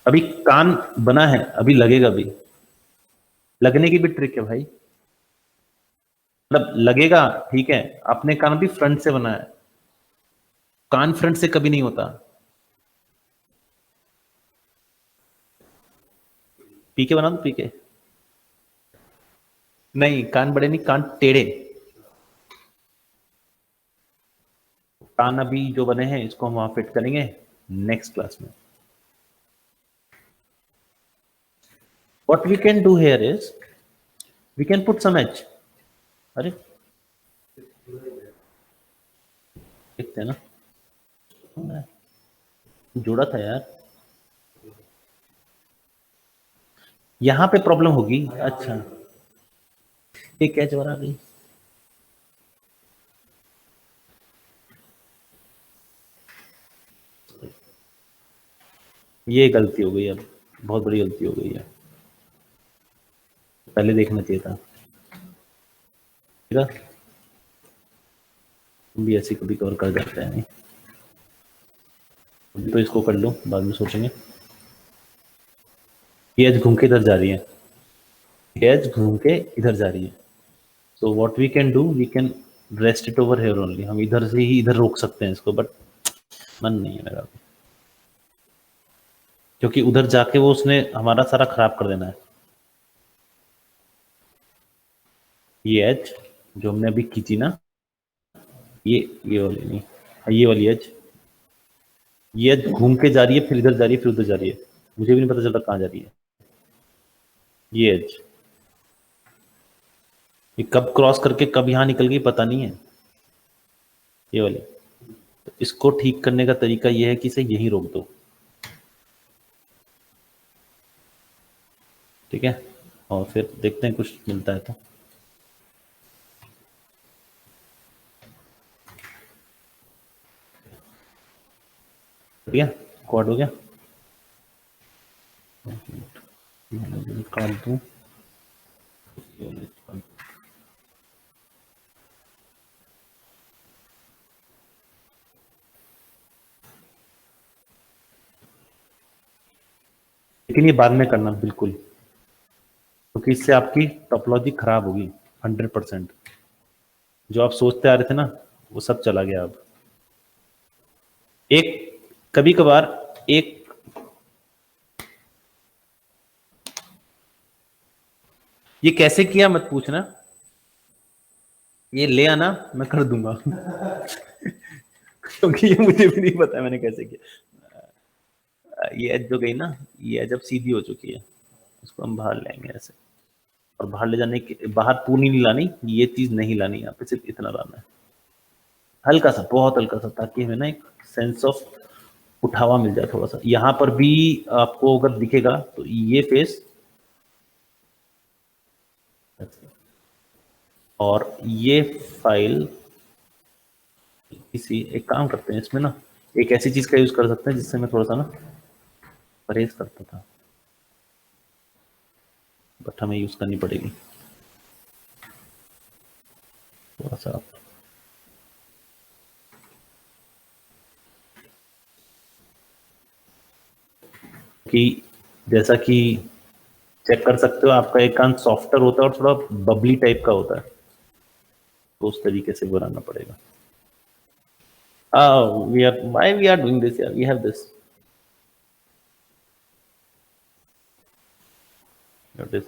अभी कान बना है, अभी लगेगा भी, लगने की भी ट्रिक है भाई, मतलब लगेगा ठीक है। अपने कान भी फ्रंट से बना है, कान फ्रंट से कभी नहीं होता। पीके बना दो, पीके नहीं, कान बड़े नहीं, कान टेढ़े। कान अभी जो बने हैं इसको हम वहां फिट करेंगे नेक्स्ट क्लास में। What we can do here is we can put some edge। अरे देखते हैं ना, जुड़ा था यार, यहां पे प्रॉब्लम होगी। अच्छा, एक एज और आ गई। ये गलती हो गई, अब बहुत बड़ी गलती हो गई है, पहले देखना चाहिए था। ठीक है, तुम भी ऐसी कभी कवर कर जाते हैं नहीं, तो इसको कर लो, बाद में सोचेंगे। ये एज घूम के इधर जा रही है, ये एज घूम के इधर जा रही है, so what we can do, we can rest it over here only. हम इधर से ही इधर रोक सकते हैं इसको, बट मन नहीं है मेरा, क्योंकि उधर जाके वो उसने हमारा सारा खराब कर देना है। ये एज जो हमने अभी खींची ना, ये वाली नहीं, ये वाली एज, ये एज घूम के जा रही है, फिर इधर जा रही है, फिर उधर जा रही है, मुझे भी नहीं पता चल रहा कहाँ जा रही है। ये एज ये कब क्रॉस करके कब यहां निकल गई पता नहीं है, ये वाली। तो इसको ठीक करने का तरीका ये है कि इसे यहीं रोक दो, ठीक है, और फिर देखते हैं कुछ मिलता है तो। ठीक है, क्वाड हो गया, निकाल दूं। लेकिन ये बाद में करना बिल्कुल, क्योंकि इससे आपकी टोपोलॉजी खराब होगी 100%। जो आप सोचते आ रहे थे ना, वो सब चला गया अब। एक कभी कभार एक ये कैसे किया मत पूछना, ये ले आना मैं कर दूंगा क्योंकि ये मुझे भी नहीं पता मैंने कैसे किया। ये एज जो गई ना, ये एज अब सीधी हो चुकी है, इसको हम बाहर लेंगे ऐसे, और बाहर ले जाने के, बाहर पूरी नहीं लानी, ये चीज नहीं लानी, यहाँ पे सिर्फ इतना लाना है, हल्का सा, बहुत हल्का सा, ताकि हमें ना एक सेंस ऑफ उठावा मिल जाए थोड़ा सा। यहाँ पर भी आपको अगर दिखेगा तो ये फेस और ये फाइल इसी एक काम करते हैं इसमें ना, एक ऐसी चीज का यूज कर सकते हैं जिससे मैं थोड़ा सा ना परहेज करता था, बट हमें यूज करनी पड़ेगी थोड़ा सा। कि जैसा कि चेक कर सकते हो आपका एक कान सॉफ्टर होता है और थोड़ा बबली टाइप का होता है, तो उस तरीके से बनाना पड़ेगा। Why we are doing this? Yeah, we have this. This.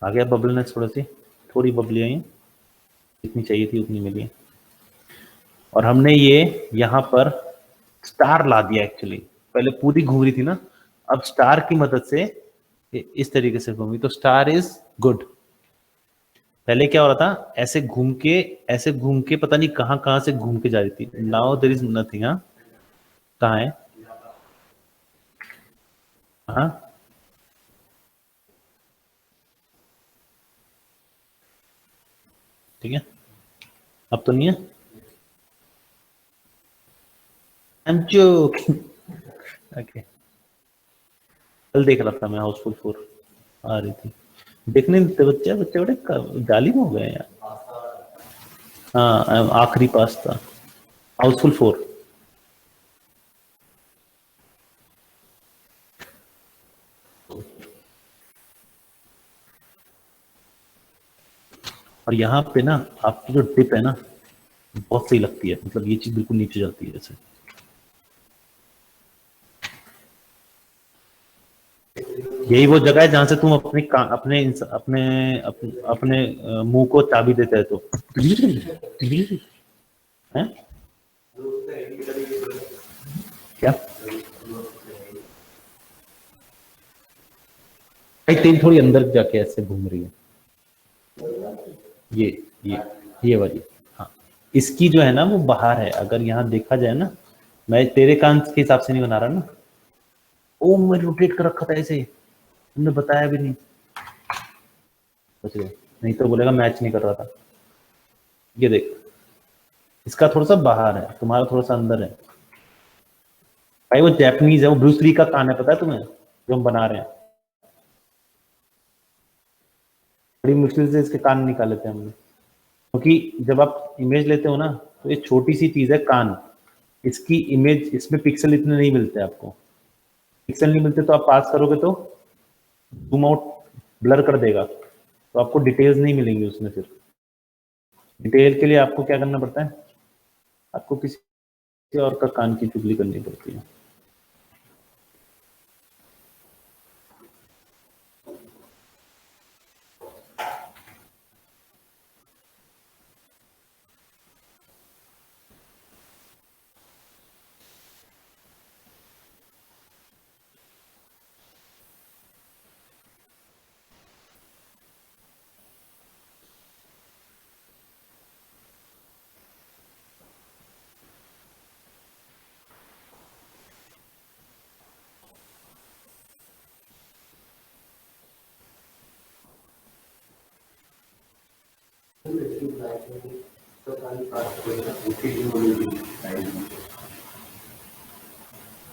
आ गया बबलनेस, थोड़ी बबली आई, जितनी चाहिए थी उतनी मिली। और हमने ये यहाँ पर स्टार ला दिया एक्चुअली, पहले पूरी घूम रही थी ना, अब स्टार की मदद से इस तरीके से घूमी, तो स्टार इज गुड। पहले क्या हो रहा था, ऐसे घूम के पता नहीं कहाँ कहाँ से घूम के जा रही थी। Now there is nothing. हाँ, कहाँ है? हाँ, ठीक है, अब तो नहीं है। I am joking. ओके, कल देख रहा था मैं हाउसफुल 4 आ रही थी, देखने नहीं देते बच्चे बच्चे बड़े जालिम हो गए यार। हाँ, आखिरी पास था हाउसफुल 4। और यहाँ पे ना आपकी जो टिप है ना बहुत सही लगती है, मतलब ये चीज बिल्कुल नीचे जाती है जैसे। यही वो जगह है जहां से तुम अपने मुंह को चाबी देते हैं तो हैं क्या भाई, तेल थोड़ी अंदर जाके ऐसे घूम रही है। ये ये ये वाली, हाँ, इसकी जो है ना वो बाहर है, अगर यहाँ देखा जाए ना, मैं तेरे कान के हिसाब से नहीं बना रहा ना। ओ, मैं रोटेट कर रखा था ऐसे, तुमने बताया भी नहीं, बच गए, नहीं तो बोलेगा मैच नहीं कर रहा था। ये देख, इसका थोड़ा सा बाहर है, तुम्हारा थोड़ा सा अंदर है। भाई वो जैपनीज है, वो ब्रूस ली का कान है, पता है तुम्हें, जो हम बना रहे हैं। बड़ी मुश्किल से इसके कान निकाले थे हमने, क्योंकि जब आप इमेज लेते हो ना तो ये छोटी सी चीज है कान, इसकी इमेज, इसमें पिक्सल इतने नहीं मिलते आपको। पिक्सल नहीं मिलते तो आप पास करोगे तो जूम आउट ब्लर कर देगा, तो आपको डिटेल्स नहीं मिलेंगी उसमें। फिर डिटेल के लिए आपको क्या करना पड़ता है, आपको किसी और का कान की चुगली करनी पड़ती है।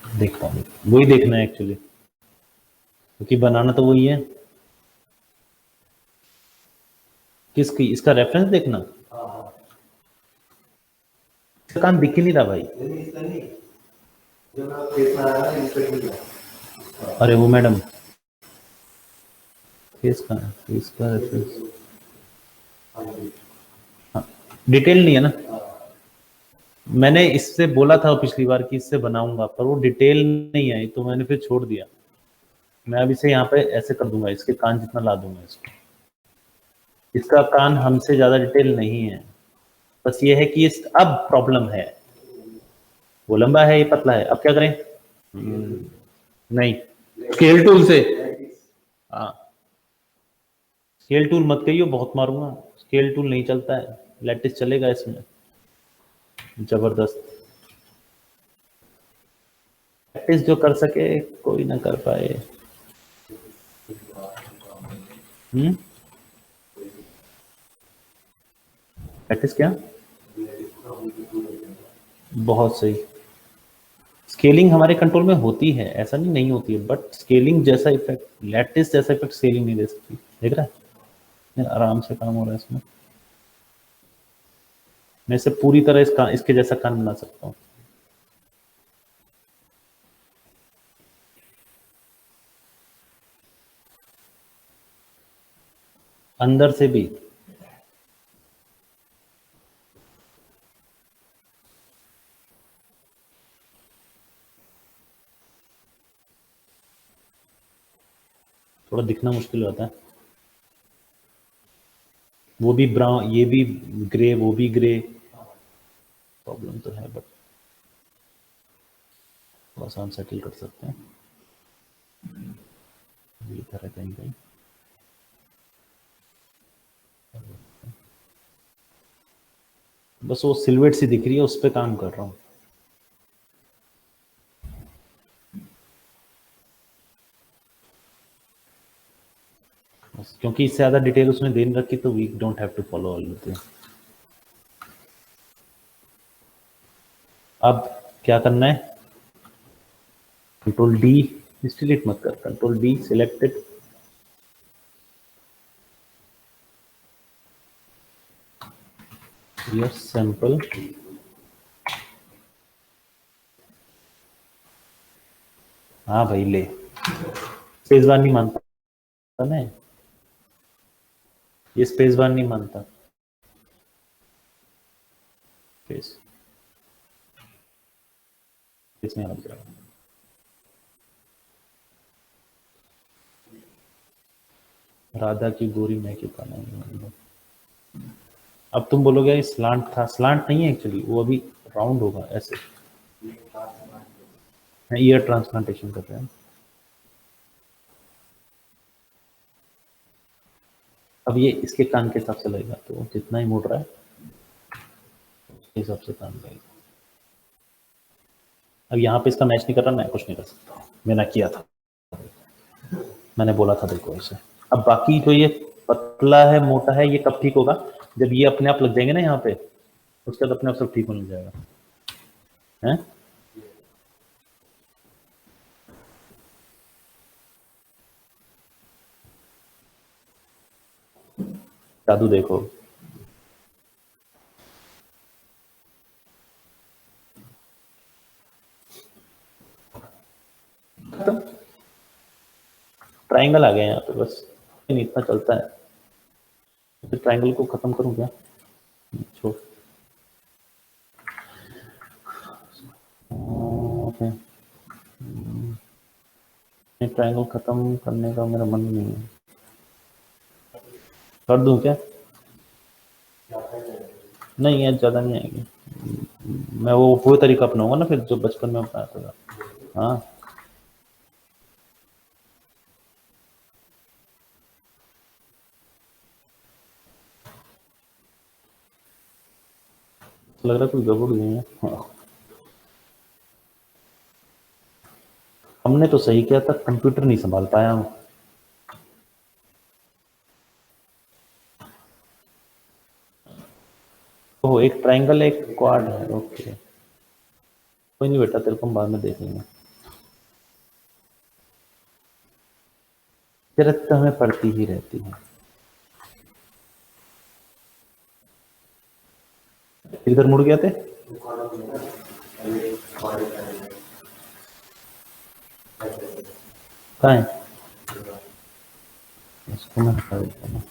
देखता हूँ, वही देखना है एक्चुअली, क्योंकि बनाना तो वही है। किसकी, इसका रेफरेंस देखना, इसका कान दिख ही नहीं रहा भाई। अरे वो मैडम, फेस का है, फेस का रेफरेंस, हाँ, डिटेल नहीं है ना। मैंने इससे बोला था पिछली बार कि इससे बनाऊंगा, पर वो डिटेल नहीं आई तो मैंने फिर छोड़ दिया। मैं अब इसे यहाँ पे ऐसे कर दूंगा, इसके कान जितना ला दूंगा इसको। इसका कान हमसे ज्यादा डिटेल नहीं है, बस ये है कि इस अब प्रॉब्लम है, वो लंबा है ये पतला है, अब क्या करें? नहीं, स्केल टूल से, हाँ, स्केल टूल मत कहियो, बहुत मारूंगा। स्केल टूल नहीं चलता है, लेटिस चलेगा इसमें जबरदस्त। प्रैक्टिस जो कर सके कोई ना कर पाए। प्रैक्टिस क्या? बहुत सही। स्केलिंग हमारे कंट्रोल में होती है, ऐसा नहीं होती है, बट स्केलिंग जैसा इफेक्ट, लैटिस जैसा इफेक्ट स्केलिंग नहीं दे सकती। देख रहा है आराम से काम हो रहा है इसमें। मैं इसे पूरी तरह इसके जैसा कान बना सकता हूँ। अंदर से भी। थोड़ा दिखना मुश्किल होता है। वो भी ब्राउन, ये भी ग्रे, वो भी ग्रे। प्रॉब्लम तो है, बट थोड़ा सा हम सेटल कर सकते हैं। ये तरह कहीं कहीं बस वो सिल्हूट सी दिख रही है, उस पर काम कर रहा हूँ। क्योंकि इससे ज़्यादा डिटेल उसने दे नहीं रखी, तो we don't have to follow all of this. अब क्या करना है? कंट्रोल डी, डिलीट मत कर, control D selected, your sample. हाँ भाई ले, स्पेस बार नहीं मानता ना, ये स्पेस बार नहीं मानता। स्पेस इसमें लग जाएगा। राधा की गोरी मैं क्यों पाना। अब तुम बोलोगे स्लांट था, स्लांट नहीं है एक्चुअली, वो अभी राउंड होगा ऐसे। ईयर ट्रांसप्लांटेशन कर रहे हैं। अब ये इसके कान के हिसाब से लगेगा, तो जितना ही मोड़ रहा है उसके हिसाब से कान लगेगा। अब यहाँ पे इसका मैच नहीं कर रहा, मैं कुछ नहीं कर सकता, मैंने किया था, मैंने बोला था देखो ऐसे। अब बाकी जो ये पतला है मोटा है, ये कब ठीक होगा? जब ये अपने आप लग जाएंगे ना यहाँ पे, उसके बाद अपने आप सब ठीक होने जाएगा। हैं? जादू देखो। खत्म, ट्राइंगल आ गया यहाँ पे, बस नहीं इतना चलता है। तो ट्राइंगल को खत्म करूँ क्या? छोड़। ओके, ट्राइंगल खत्म करने का मेरा मन नहीं है। कर दूं क्या? नहीं यार, ज्यादा नहीं आएगी। मैं वो तरीका अपनाऊंगा ना फिर, जो बचपन में अपनाया था। हाँ, लग रहा है कुछ गड़बड़ हुई है। हाँ। हमने तो सही किया था, कंप्यूटर नहीं संभाल पाया हम। ओ, एक ट्रायंगल एक क्वाड है, ओके। कोई नहीं बेटा, तेरे को हम बाद में देखेंगे। जरूरत तो हमें पड़ती ही रहती है। इधर मुड़ गया थे। कहाँ है? इसको मैं हटा देता हूँ।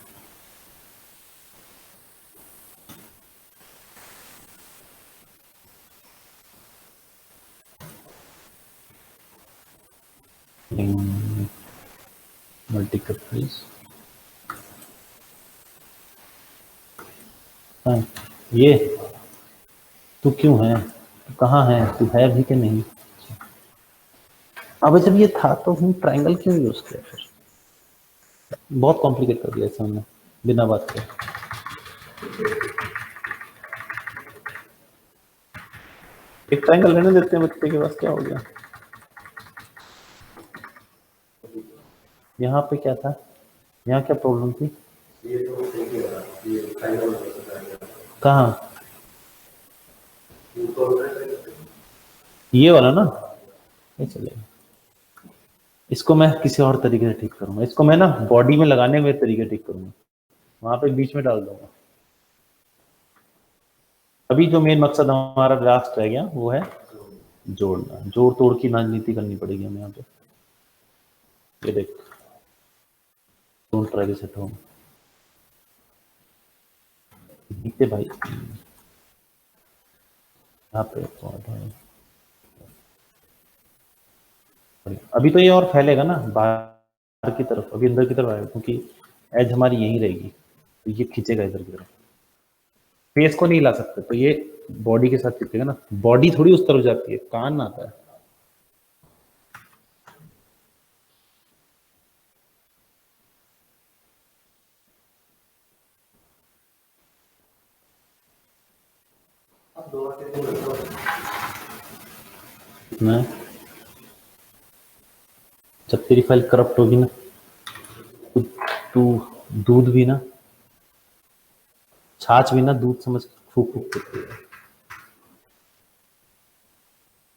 Multi cut please. हाँ, ये तू क्यों है? तू कहाँ है? तू है भी कि नहीं? अब जब ये था तो हम ट्रायंगल क्यों यूज किया फिर? बहुत कॉम्प्लिकेट कर दिया इसे हमने बिना बात के। एक ट्रायंगल रहने देते हैं बच्चे के पास, क्या हो गया? यहाँ पे क्या था, यहाँ क्या प्रॉब्लम थी, कहाँ, ये वाला ना, ये चलेगा। इसको मैं किसी और तरीके से ठीक करूंगा, इसको मैं ना बॉडी में लगाने में तरीके ठीक करूंगा, वहां पे बीच में डाल दूंगा। अभी जो मेन मकसद हमारा लास्ट रह गया वो है जोड़ना, जोड़ तोड़ की राजनीति करनी पड़ेगी हमें यहाँ पे। ये देख, don't try this at home. देखते भाई यहाँ पे अभी तो ये और फैलेगा ना बाहर की तरफ, अभी अंदर की तरफ आएगा क्योंकि एज हमारी यहीं रहेगी, तो ये खींचेगा इधर की तरफ, फेस को नहीं ला सकते, तो ये बॉडी के साथ चिपकेगा ना, बॉडी थोड़ी उस तरफ जाती है, कान आता है। मैं जब तेरी फाइल करप्ट होगी ना, तू दूध भी ना, छाछ भी ना दूध समझ फूक फूक करती है।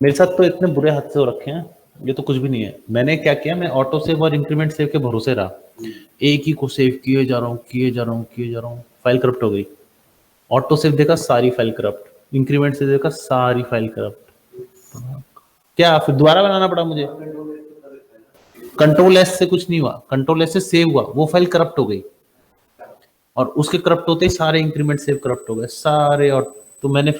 मेरे साथ तो इतने बुरे हादसे हो रखे हैं, ये तो कुछ भी नहीं है। मैंने क्या किया, मैं ऑटो सेव और इंक्रीमेंट सेव के भरोसे रहा, एक ही को सेव किए जा रहा हूँ, किए जा रहा हूँ, किए जा रहा हूँ, फाइल करप्ट हो गई। ऑटो सेव देखा, सारी फाइल करप्ट, इंक्रीमेंट से देखा, सारी फाइल करप्ट। क्या फिर दोबारा बनाना पड़ा मुझे? कंट्रोल एस से कुछ नहीं हुआ, कंट्रोल एस से सेव हुआ, वो फाइल करप्ट हो गई, और उसके करप्ट होते ही सारे इंक्रीमेंट सेव करप्ट हो गए सारे। और तो मैंने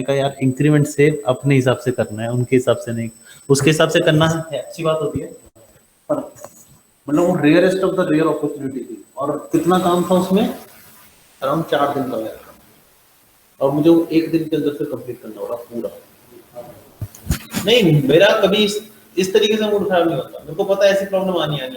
कहा यार इंक्रीमेंट सेव अपने हिसाब से करना है, उनके हिसाब से नहीं, उसके हिसाब से करना है अच्छी बात होती है, पर मतलब वो rarest of the rare opportunity थी, और कितना काम था उसमें, अराउंड 4 दिन का गया, और मुझे वो 1 दिन के अंदर से कंप्लीट करना होगा पूरा। नहीं, मेरा कभी इस तरीके से मूड खराब नहीं होता, मेरे को पता है ऐसी प्रॉब्लम आनी है।